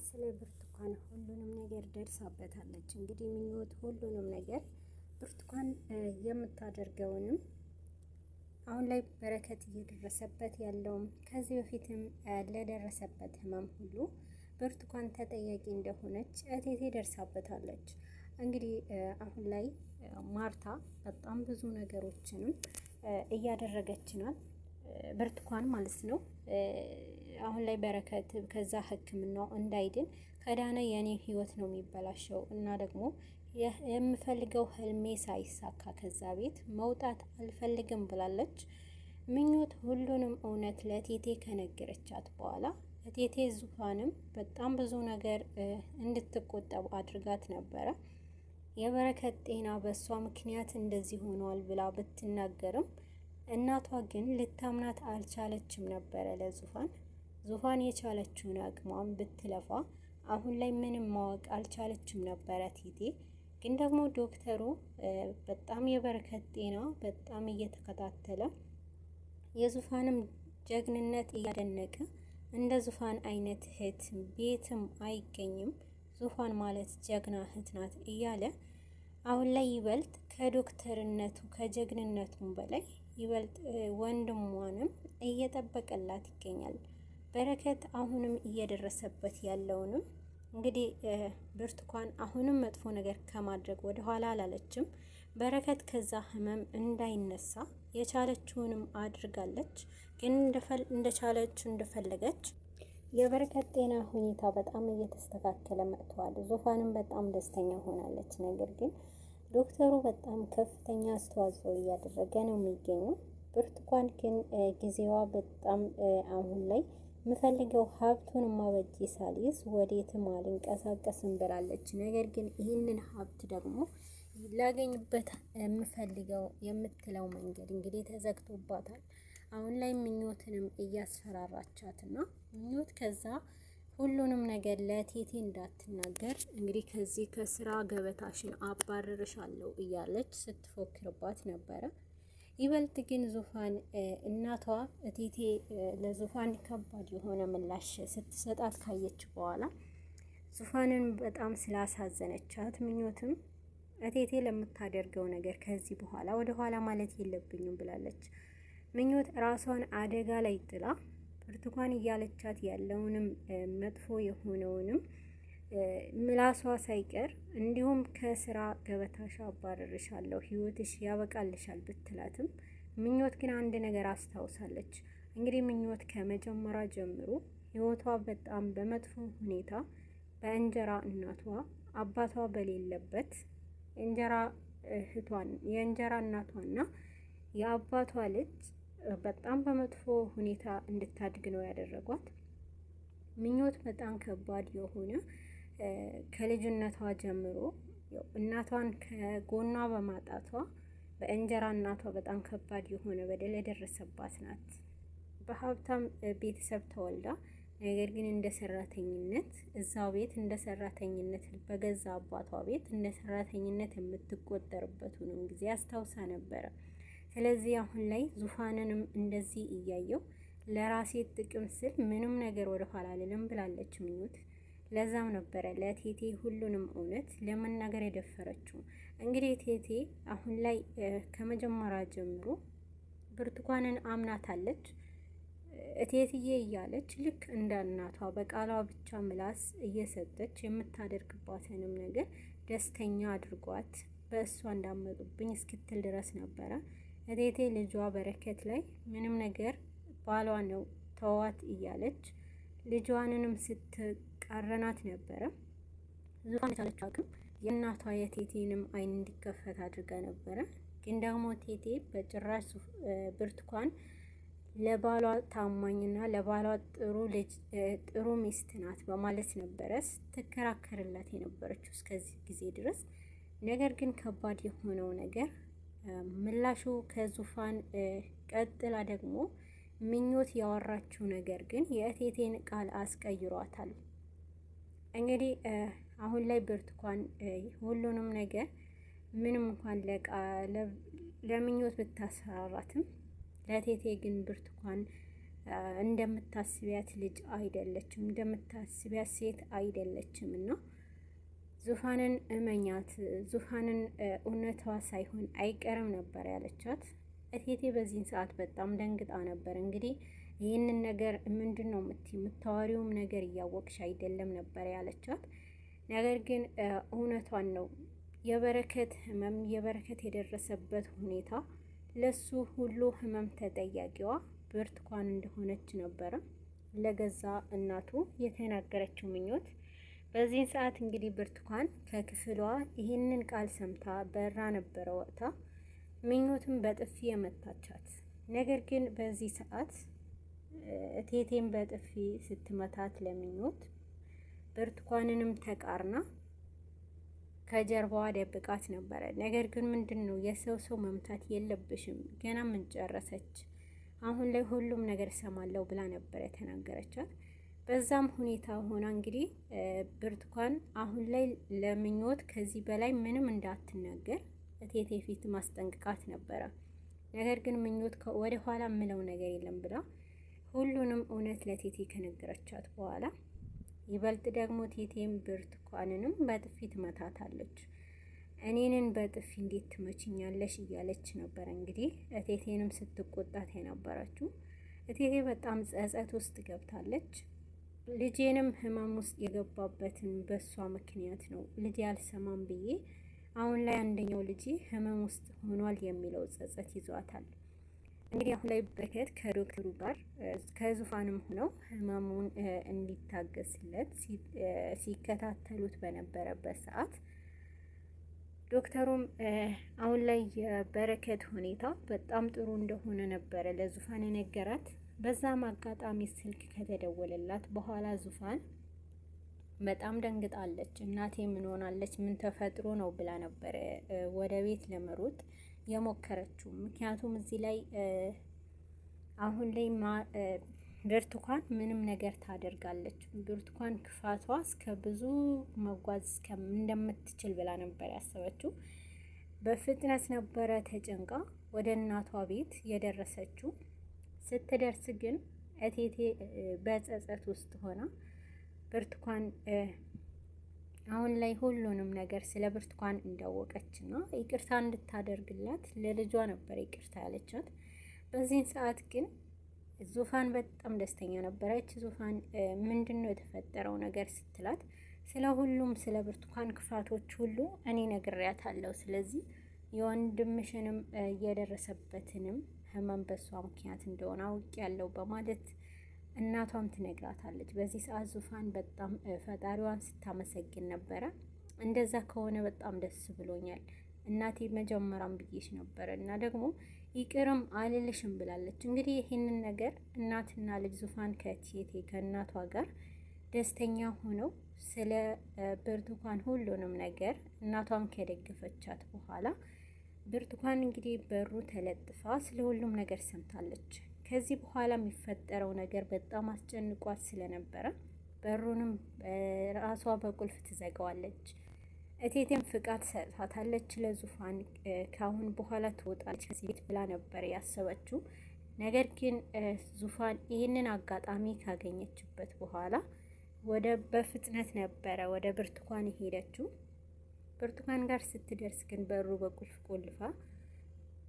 ስለ ብርቱካን ሁሉንም ነገር ደርሳበታለች። እንግዲህ ምኞት ሁሉንም ነገር ብርቱካን የምታደርገውንም አሁን ላይ በረከት እየደረሰበት ያለውም ከዚህ በፊትም ለደረሰበት ህመም ሁሉ ብርቱካን ተጠያቂ እንደሆነች እቴቴ ደርሳበታለች። እንግዲህ አሁን ላይ ማርታ በጣም ብዙ ነገሮችንም እያደረገች ናት፣ ብርቱካን ማለት ነው። አሁን ላይ በረከት ከዛ ህክምናው እንዳይድን ከዳነ የኔ ህይወት ነው የሚበላሸው እና ደግሞ የምፈልገው ህልሜ ሳይሳካ ከዛ ቤት መውጣት አልፈልግም ብላለች። ምኞት ሁሉንም እውነት ለቴቴ ከነገረቻት በኋላ ቴቴ ዙፋንም በጣም ብዙ ነገር እንድትቆጠብ አድርጋት ነበረ። የበረከት ጤና በእሷ ምክንያት እንደዚህ ሆኗል ብላ ብትናገርም እናቷ ግን ልታምናት አልቻለችም ነበረ። ዙፋን የቻለችውን አቅሟን ብትለፋ አሁን ላይ ምንም ማወቅ አልቻለችም ነበረ። ቴቴ ግን ደግሞ ዶክተሩ በጣም የበረከት ጤና በጣም እየተከታተለ የዙፋንም ጀግንነት እያደነቀ እንደ ዙፋን አይነት እህት ቤትም አይገኝም፣ ዙፋን ማለት ጀግና እህት ናት እያለ አሁን ላይ ይበልጥ ከዶክተርነቱ ከጀግንነቱም በላይ ይበልጥ ወንድሟንም እየጠበቀላት ይገኛል። በረከት አሁንም እየደረሰበት ያለውንም እንግዲህ ብርቱካን አሁንም መጥፎ ነገር ከማድረግ ወደ ኋላ አላለችም። በረከት ከዛ ህመም እንዳይነሳ የቻለችውንም አድርጋለች። ግን እንደቻለችው እንደፈለገች የበረከት ጤና ሁኔታ በጣም እየተስተካከለ መጥቷል። ዙፋንም በጣም ደስተኛ ሆናለች። ነገር ግን ዶክተሩ በጣም ከፍተኛ አስተዋጽኦ እያደረገ ነው የሚገኘው። ብርቱካን ግን ጊዜዋ በጣም አሁን ላይ የምፈልገው ሀብቱን ማበጅ ሳልይዝ ወዴትም አልንቀሳቀስም ብላለች። ነገር ግን ይህንን ሀብት ደግሞ ላገኝበት የምፈልገው የምትለው መንገድ እንግዲህ ተዘግቶባታል። አሁን ላይ ምኞትንም እያስፈራራቻትና ምኞት ከዛ ሁሉንም ነገር ለቴቴ እንዳትናገር እንግዲህ ከዚህ ከስራ ገበታሽን አባረርሻለሁ እያለች ስትፎክርባት ነበረ። ይበልጥ ግን ዙፋን እናቷ እቴቴ ለዙፋን ከባድ የሆነ ምላሽ ስትሰጣት ካየች በኋላ ዙፋንን በጣም ስላሳዘነቻት ምኞትም እቴቴ ለምታደርገው ነገር ከዚህ በኋላ ወደ ኋላ ማለት የለብኝም ብላለች። ምኞት ራሷን አደጋ ላይ ጥላ ብርቱካን እያለቻት ያለውንም መጥፎ የሆነውንም ምላሷ ሳይቀር እንዲሁም ከስራ ገበታሽ አባረርሻለሁ፣ ህይወትሽ ያበቃልሻል ብትላትም ምኞት ግን አንድ ነገር አስታውሳለች። እንግዲህ ምኞት ከመጀመሪያ ጀምሮ ህይወቷ በጣም በመጥፎ ሁኔታ በእንጀራ እናቷ አባቷ በሌለበት የእንጀራ እናቷና የአባቷ ልጅ በጣም በመጥፎ ሁኔታ እንድታድግ ነው ያደረጓት። ምኞት በጣም ከባድ የሆነ ከልጅነቷ ጀምሮ እናቷን ከጎኗ በማጣቷ በእንጀራ እናቷ በጣም ከባድ የሆነ በደል የደረሰባት ናት። በሀብታም ቤተሰብ ተወልዳ ነገር ግን እንደ ሰራተኝነት እዛው ቤት እንደ ሰራተኝነት በገዛ አባቷ ቤት እንደ ሰራተኝነት የምትቆጠርበትንም ጊዜ አስታውሳ ነበረ። ስለዚህ አሁን ላይ ዙፋንንም እንደዚህ እያየው ለራሴ ጥቅም ስል ምንም ነገር ወደ ኋላ አልልም ብላለች ምኞት። ለዛም ነበረ ለቴቴ ሁሉንም እውነት ለመናገር የደፈረችው። እንግዲህ ቴቴ አሁን ላይ ከመጀመሪያ ጀምሮ ብርቱካንን አምናታለች። እቴትዬ እያለች ልክ እንደ እናቷ በቃሏ ብቻ ምላስ እየሰጠች የምታደርግባትንም ነገር ደስተኛ አድርጓት በእሷ እንዳመጡብኝ እስክትል ድረስ ነበረ። እቴቴ ልጇ በረከት ላይ ምንም ነገር ባሏ ነው ተዋት እያለች ልጇንንም ስትቃረናት ነበረ። ዙፋን የቻለች አቅም የእናቷ የቴቴንም አይን እንዲከፈት አድርጋ ነበረ። ግን ደግሞ ቴቴ በጭራሽ ብርቱካን ለባሏ ታማኝና ለባሏ ጥሩ ሚስት ናት በማለት ነበረ ስትከራከርላት የነበረችው እስከዚህ ጊዜ ድረስ። ነገር ግን ከባድ የሆነው ነገር ምላሹ ከዙፋን ቀጥላ ደግሞ ምኞት ያወራችው ነገር ግን የእቴቴን ቃል አስቀይሯታል። እንግዲህ አሁን ላይ ብርቱካን ሁሉንም ነገር ምንም እንኳን ለምኞት ብታሰራራትም ለቴቴ ግን ብርቱካን እንደምታስቢያት ልጅ አይደለችም፣ እንደምታስቢያት ሴት አይደለችም እና ዙፋንን እመኛት፣ ዙፋንን እውነቷ ሳይሆን አይቀርም ነበር ያለቻት። እቴቴ በዚህን ሰዓት በጣም ደንግጣ ነበር። እንግዲህ ይህንን ነገር ምንድን ነው የምታወሪውም ነገር እያወቅሽ አይደለም ነበር ያለቻት። ነገር ግን እውነቷን ነው። የበረከት ህመም፣ የበረከት የደረሰበት ሁኔታ ለሱ ሁሉ ህመም ተጠያቂዋ ብርቱካን እንደሆነች ነበረ ለገዛ እናቱ የተናገረችው ምኞት። በዚህን ሰዓት እንግዲህ ብርቱካን ከክፍሏ ይህንን ቃል ሰምታ በራ ነበረ ወጥታ ምኞትም በጥፊ የመታቻት። ነገር ግን በዚህ ሰዓት እቴቴም በጥፊ ስትመታት ለምኞት ብርቱካንንም ተቃርና ከጀርባዋ ደብቃት ነበረ። ነገር ግን ምንድን ነው የሰው መምታት የለብሽም፣ ገና ምን ጨረሰች፣ አሁን ላይ ሁሉም ነገር ሰማለው ብላ ነበረ የተናገረቻት። በዛም ሁኔታ ሆና እንግዲህ ብርቱካን አሁን ላይ ለምኞት ከዚህ በላይ ምንም እንዳትናገር እቴቴ ፊት ማስጠንቅቃት ነበረ። ነገር ግን ምኞት ወደ ኋላ ምለው ነገር የለም ብላ ሁሉንም እውነት ለቴቴ ከነገረቻት በኋላ ይበልጥ ደግሞ ቴቴም ብርቱካንንም በጥፊ ትመታታለች። እኔንን በጥፊ እንዴት ትመችኛለሽ እያለች ነበረ እንግዲህ እቴቴንም ስትቆጣት የነበረችው። እቴቴ በጣም ጸጸት ውስጥ ገብታለች። ልጄንም ህመም ውስጥ የገባበትን በሷ ምክንያት ነው ልጄ አልሰማም ብዬ አሁን ላይ አንደኛው ልጄ ህመም ውስጥ ሆኗል የሚለው ጸጸት ይዟታል። እንግዲህ አሁን ላይ በረከት ከዶክተሩ ጋር ከዙፋንም ሆነው ህመሙን እንዲታገስለት ሲከታተሉት በነበረበት ሰዓት ዶክተሩም አሁን ላይ የበረከት ሁኔታ በጣም ጥሩ እንደሆነ ነበረ ለዙፋን የነገራት። በዛም አጋጣሚ ስልክ ከተደወለላት በኋላ ዙፋን በጣም ደንግጣለች። እናቴ ምን ሆናለች፣ ምን ተፈጥሮ ነው ብላ ነበረ ወደ ቤት ለመሮጥ የሞከረችው። ምክንያቱም እዚህ ላይ አሁን ላይ ብርቱካን ምንም ነገር ታደርጋለች፣ ብርቱካን ክፋቷ እስከ ብዙ መጓዝ እንደምትችል ብላ ነበር ያሰበችው። በፍጥነት ነበረ ተጨንቃ ወደ እናቷ ቤት የደረሰችው። ስትደርስ ግን እቴቴ በጸጸት ውስጥ ሆና ብርቱካን አሁን ላይ ሁሉንም ነገር ስለ ብርቱካን እንዳወቀችና ይቅርታ እንድታደርግላት ለልጇ ነበር ይቅርታ ያለቻት። በዚህን ሰዓት ግን ዙፋን በጣም ደስተኛ ነበረች። ዙፋን ምንድነው የተፈጠረው ነገር ስትላት ስለ ሁሉም ስለ ብርቱካን ክፋቶች ሁሉ እኔ ነግሬያታለሁ። ስለዚህ የወንድምሽንም የደረሰበትንም ህመም በሷ ምክንያት እንደሆነ አውቄያለሁ በማለት እናቷም ትነግራታለች። በዚህ ሰዓት ዙፋን በጣም ፈጣሪዋን ስታመሰግን ነበረ። እንደዛ ከሆነ በጣም ደስ ብሎኛል እናቴ፣ መጀመሪያም ብዬሽ ነበረ እና ደግሞ ይቅርም አልልሽም ብላለች። እንግዲህ ይህንን ነገር እናትና ልጅ ዙፋን ከእቴቴ ከእናቷ ጋር ደስተኛ ሆነው ስለ ብርቱካን ሁሉንም ነገር እናቷም ከደገፈቻት በኋላ ብርቱካን እንግዲህ በሩ ተለጥፋ ስለ ሁሉም ነገር ሰምታለች። ከዚህ በኋላ የሚፈጠረው ነገር በጣም አስጨንቋት ስለነበረ በሩንም ራሷ በቁልፍ ትዘጋዋለች። እቴቴም ፍቃድ ሰጥታታለች ለዙፋን ካሁን በኋላ ትወጣለች ከዚህ ቤት ብላ ነበር ያሰበችው። ነገር ግን ዙፋን ይህንን አጋጣሚ ካገኘችበት በኋላ በፍጥነት ነበረ ወደ ብርቱካን ሄደችው። ብርቱካን ጋር ስትደርስ ግን በሩ በቁልፍ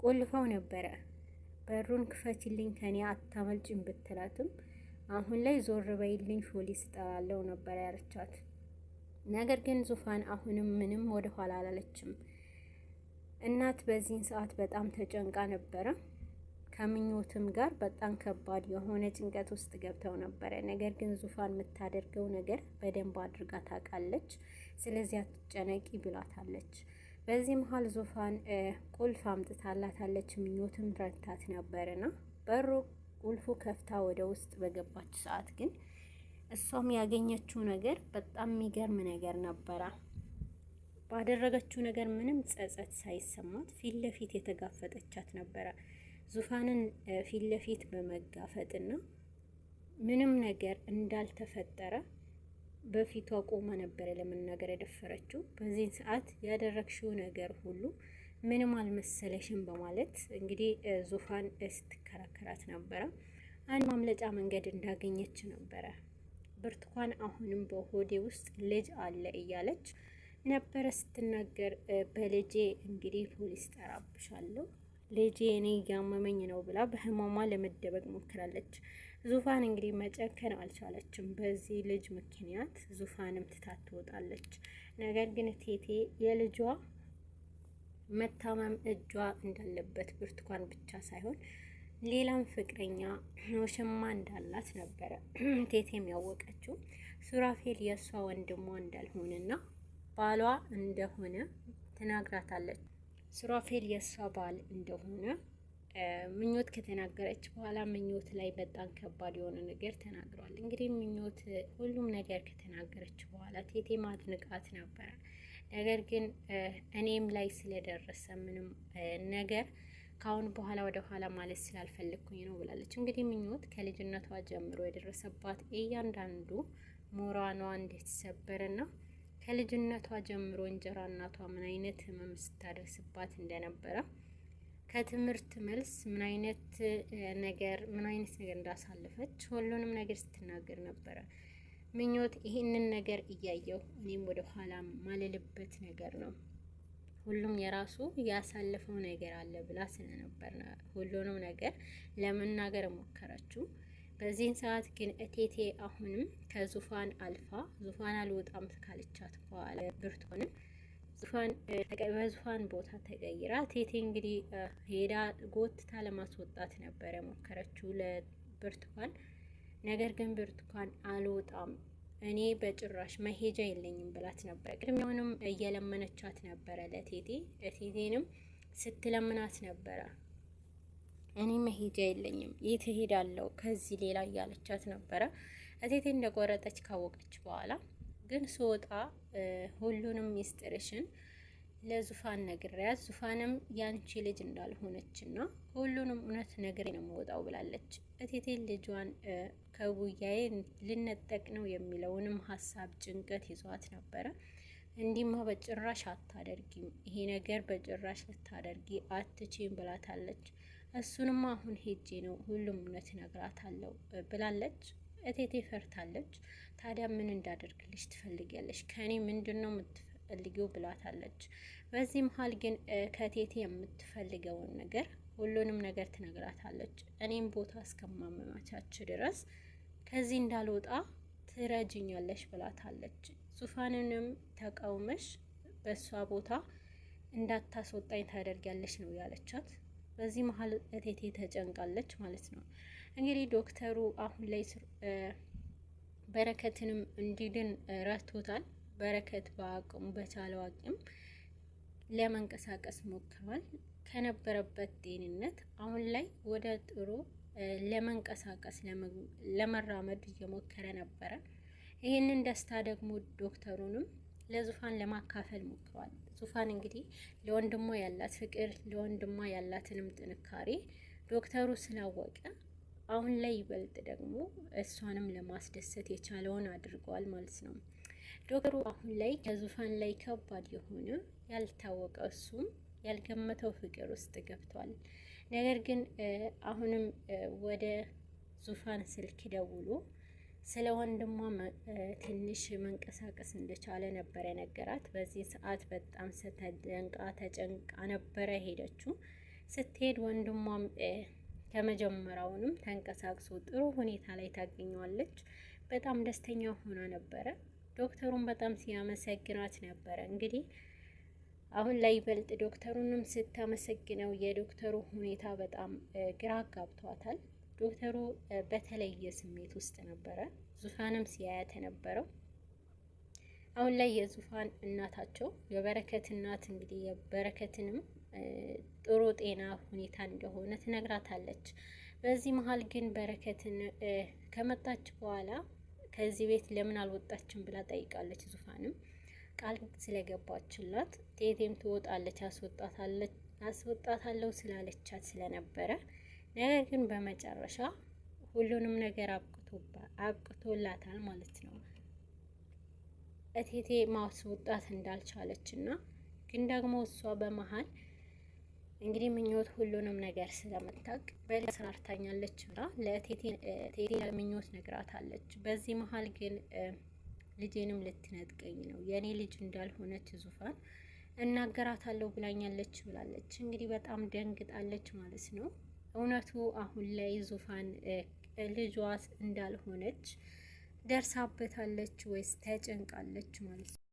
ቆልፋው ነበረ። በሩን ክፈችልኝ ከኔ አታመልጭም ብትላትም አሁን ላይ ዞር በይልኝ ፖሊስ እጠራለሁ ነበር ያለቻት። ነገር ግን ዙፋን አሁንም ምንም ወደ ኋላ አላለችም። እናት በዚህን ሰዓት በጣም ተጨንቃ ነበረ። ከምኞትም ጋር በጣም ከባድ የሆነ ጭንቀት ውስጥ ገብተው ነበረ። ነገር ግን ዙፋን የምታደርገው ነገር በደንብ አድርጋ ታውቃለች። ስለዚህ አትጨነቂ ብላታለች። በዚህ መሀል ዙፋን ቁልፍ አምጥታላታለች። ምኞትም ረድታት ነበርና በሩ ቁልፉ ከፍታ ወደ ውስጥ በገባች ሰዓት ግን እሷም ያገኘችው ነገር በጣም የሚገርም ነገር ነበረ። ባደረገችው ነገር ምንም ጸጸት ሳይሰማት ፊት ለፊት የተጋፈጠቻት ነበረ። ዙፋንን ፊት ለፊት በመጋፈጥና ምንም ነገር እንዳልተፈጠረ በፊቷ ቆማ ነበረ ለመናገር የደፈረችው። በዚህ ሰዓት ያደረግሽው ነገር ሁሉ ምንም አልመሰለሽም በማለት እንግዲህ ዙፋን ስትከራከራት ነበረ። አንድ ማምለጫ መንገድ እንዳገኘች ነበረ። ብርቱካን አሁንም በሆዴ ውስጥ ልጅ አለ እያለች ነበረ ስትናገር፣ በልጄ እንግዲህ ፖሊስ ጠራብሻለሁ፣ ልጄ እኔ እያመመኝ ነው ብላ በህመሟ ለመደበቅ ሞክራለች። ዙፋን እንግዲህ መጨከን አልቻለችም። በዚህ ልጅ ምክንያት ዙፋንም ትታት ትወጣለች። ነገር ግን ቴቴ የልጇ መታመም እጇ እንዳለበት ብርቱካን ብቻ ሳይሆን ሌላም ፍቅረኛ ወሸማ እንዳላት ነበረ ቴቴም ያወቀችው። ሱራፌል የእሷ ወንድሟ እንዳልሆነና ባሏ እንደሆነ ትናግራታለች። ሱራፌል የእሷ ባል እንደሆነ ምኞት ከተናገረች በኋላ ምኞት ላይ በጣም ከባድ የሆነ ነገር ተናግሯል። እንግዲህ ምኞት ሁሉም ነገር ከተናገረች በኋላ ቴቴ ማድንቃት ነበረ። ነገር ግን እኔም ላይ ስለደረሰ ምንም ነገር ካሁን በኋላ ወደ ኋላ ማለት ስላልፈለግኩኝ ነው ብላለች። እንግዲህ ምኞት ከልጅነቷ ጀምሮ የደረሰባት እያንዳንዱ ሞራኗ እንደተሰበረና ከልጅነቷ ጀምሮ እንጀራ እናቷ ምን አይነት ህመም ስታደርስባት እንደነበረ ከትምህርት መልስ ምን አይነት ነገር እንዳሳለፈች ሁሉንም ነገር ስትናገር ነበረ። ምኞት ይህንን ነገር እያየው እኔም ወደ ኋላ ማልልበት ነገር ነው፣ ሁሉም የራሱ ያሳለፈው ነገር አለ ብላ ስለነበር ሁሉንም ነገር ለመናገር ሞከረችው። በዚህን ሰዓት ግን እቴቴ አሁንም ከዙፋን አልፋ ዙፋን አልወጣም ካለቻት በኋላ ብርቱካንም በዙፋን ቦታ ተቀይራ ቴቴ እንግዲህ ሄዳ ጎትታ ለማስወጣት ነበረ ሞከረችው ለብርቱካን። ነገር ግን ብርቱካን አልወጣም እኔ በጭራሽ መሄጃ የለኝም ብላት ነበር። ቅድሚያውንም እየለመነቻት ነበረ ለቴቴ። ቴቴንም ስትለምናት ነበረ እኔ መሄጃ የለኝም የት እሄዳለሁ ከዚህ ሌላ እያለቻት ነበረ። ቴቴ እንደቆረጠች ካወቀች በኋላ ግን ስወጣ ሁሉንም ሚስጥርሽን ለዙፋን ነግሬያት ዙፋንም ያንቺ ልጅ እንዳልሆነችና ሁሉንም እውነት ነግሬ ነው የምወጣው ብላለች። እቴቴ ልጇን ከቡያዬ ልነጠቅ ነው የሚለውንም ሀሳብ ጭንቀት ይዟት ነበረ። እንዲማ በጭራሽ አታደርጊም፣ ይሄ ነገር በጭራሽ ልታደርጊ አትችይም ብላታለች። እሱንማ አሁን ሄጄ ነው ሁሉም እውነት ነግራታለሁ ብላለች። እቴቴ ፈርታለች። ታዲያ ምን እንዳደርግልሽ ትፈልጊያለሽ? ከኔ ምንድን ነው የምትፈልጊው ብላታለች። በዚህ መሀል ግን ከቴቴ የምትፈልገውን ነገር ሁሉንም ነገር ትነግራታለች። እኔም ቦታ እስከማመማቻች ድረስ ከዚህ እንዳልወጣ ትረጅኛለሽ ብላታለች። ዙፋንንም ተቃውመሽ በእሷ ቦታ እንዳታስወጣኝ ታደርጊያለሽ ነው ያለቻት። በዚህ መሀል እቴቴ ተጨንቃለች ማለት ነው። እንግዲህ ዶክተሩ አሁን ላይ በረከትንም እንዲድን ረድቶታል። በረከት በአቅሙ በቻለው አቅም ለመንቀሳቀስ ሞክሯል። ከነበረበት ጤንነት አሁን ላይ ወደ ጥሩ ለመንቀሳቀስ ለመራመድ እየሞከረ ነበረ። ይህንን ደስታ ደግሞ ዶክተሩንም ለዙፋን ለማካፈል ሞክሯል። ዙፋን እንግዲህ ለወንድሟ ያላት ፍቅር ለወንድሟ ያላትንም ጥንካሬ ዶክተሩ ስላወቀ አሁን ላይ ይበልጥ ደግሞ እሷንም ለማስደሰት የቻለውን አድርገዋል ማለት ነው። ዶክተሩ አሁን ላይ ከዙፋን ላይ ከባድ የሆነ ያልታወቀ እሱም ያልገመተው ፍቅር ውስጥ ገብቷል። ነገር ግን አሁንም ወደ ዙፋን ስልክ ደውሎ ስለ ወንድሟ ትንሽ መንቀሳቀስ እንደቻለ ነበረ ነገራት። በዚህ ሰዓት በጣም ተጨንቃ ነበረ ሄደችው። ስትሄድ ወንድሟም ከመጀመሪያውንም ተንቀሳቅሶ ጥሩ ሁኔታ ላይ ታገኘዋለች። በጣም ደስተኛ ሆና ነበረ። ዶክተሩን በጣም ሲያመሰግናት ነበረ። እንግዲህ አሁን ላይ ይበልጥ ዶክተሩንም ስታመሰግነው የዶክተሩ ሁኔታ በጣም ግራ ጋብቷታል። ዶክተሩ በተለየ ስሜት ውስጥ ነበረ ዙፋንም ሲያያት የነበረው። አሁን ላይ የዙፋን እናታቸው የበረከት እናት እንግዲህ የበረከትንም ጥሩ ጤና ሁኔታ እንደሆነ ትነግራታለች። በዚህ መሀል ግን በረከትን ከመጣች በኋላ ከዚህ ቤት ለምን አልወጣችም ብላ ጠይቃለች። ዙፋንም ቃል ስለገባችላት ቴቴም ትወጣለች አስወጣታለሁ ስላለቻት ስለነበረ ነገር ግን በመጨረሻ ሁሉንም ነገር አብቅቶላታል ማለት ነው። እቴቴ ማስወጣት እንዳልቻለች እና ግን ደግሞ እሷ በመሀል እንግዲህ ምኞት ሁሉንም ነገር ስለምታውቅ በሌላ ሰራርታኛለች ብላ ለቴቴ ምኞት ነግራታለች። በዚህ መሀል ግን ልጄንም ልትነጥቀኝ ነው፣ የኔ ልጅ እንዳልሆነች ዙፋን እናገራታለሁ ብላኛለች ብላለች። እንግዲህ በጣም ደንግጣለች ማለት ነው። እውነቱ አሁን ላይ ዙፋን ልጇ እንዳልሆነች ደርሳበታለች ወይስ ተጨንቃለች ማለት ነው?